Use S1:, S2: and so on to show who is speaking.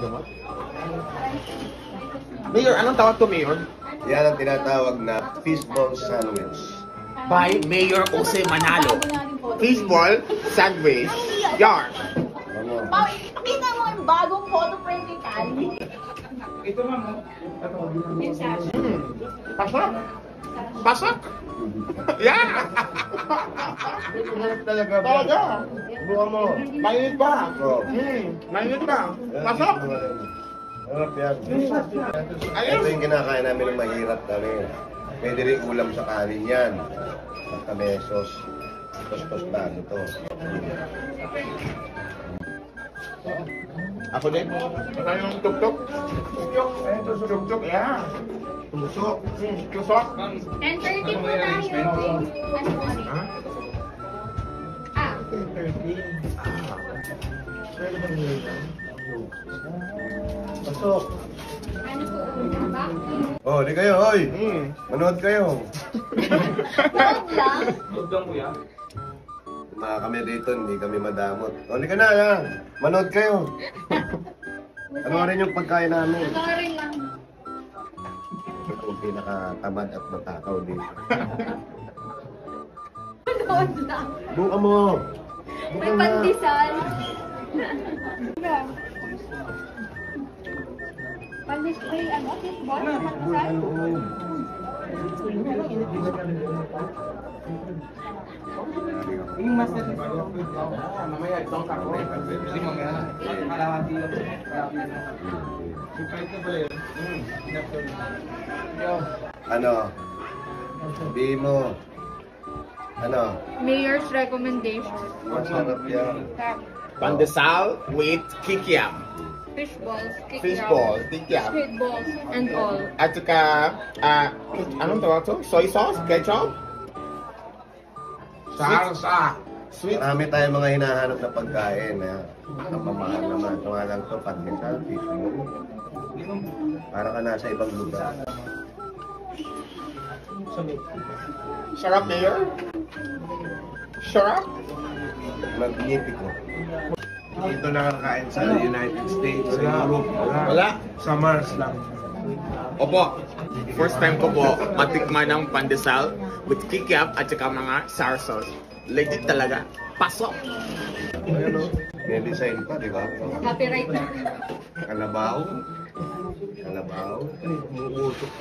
S1: gamot. Mayor, anong tawag to, Mayor?
S2: Yan ang tinatawag na fishball sandwich.
S1: By Mayor Jose Manalo. Fishball sandwich. Yar.
S2: Ano?
S3: Pao, pakita mo yung bagong photo frame ni Cali.
S4: Ito ma'am.
S1: Pasok. Pasok. Yeah.
S2: Talaga ba?
S1: Talaga.
S2: Buka mo.
S1: Mainit pa.
S2: Oh.
S1: Mainit pa. Pasok.
S2: Harap yan.
S1: Ayun.
S2: Ito yung kinakain namin ng mahirap kami. Pwede rin ulam sa kanin yan. Magkamesos. Tostado to.
S1: Ako din. Ito yung tuk-tuk. Tuk-tuk, yeah. Tusok. Tusok.
S3: 10:30 po tayo. Ano po kami?
S1: Ha?
S3: Ah,
S1: 10:30.
S2: Pasok.
S3: ano po una? Bakit?
S2: Oh, di kayo, hoy. Manood kayo.
S3: Huwag lang.
S4: Huwag lang kuya.
S2: Mga kami dito, hindi kami madamot. O, di ka na, ha? Manood kayo. Ano rin yung pagkain namin?
S3: Sorry lang.
S2: Ito yung pinakatamad at matakaw dito.
S3: Huwag lang.
S2: Buka mo. Buka
S3: May
S2: na.
S3: pandesal. Pandesal, ano? Fishball?
S2: Buka loob.
S4: Yung master ni mamaya itong kako. Hindi mamaya. Kalahati yun. Kahit na pala yun. Yo.
S2: Ano? Sabihin mo. Ano?
S3: Mayor's recommendation.
S2: Masarap yan.
S1: Pandesal with kikiam.
S3: Fishballs,
S1: Fishball, kikiam.
S3: squid balls, and all.
S1: At saka, anong tawag to? Soy sauce? Ketchup? Salsa. Sweet.
S2: Marami tayong mga hinahanap na pagkain. Ang mamahal naman. Ito nga lang ito, pandesal, fishball. Para ka nasa ibang lugar.
S1: Sarap, Mayor? Sarap?
S2: Magnific ko. Dito nakakain sa United States, sa Europe.
S1: Wala.
S2: Sa Mars lang.
S1: Opo. First time ko po matikman ng pandesal with kikiam at saka mga sour sauce. Legit talaga. Pasok.
S2: Ayan o. May design pa, di ba?
S3: Copyright na.
S2: Kalabaw. Kalabaw. Umuusok.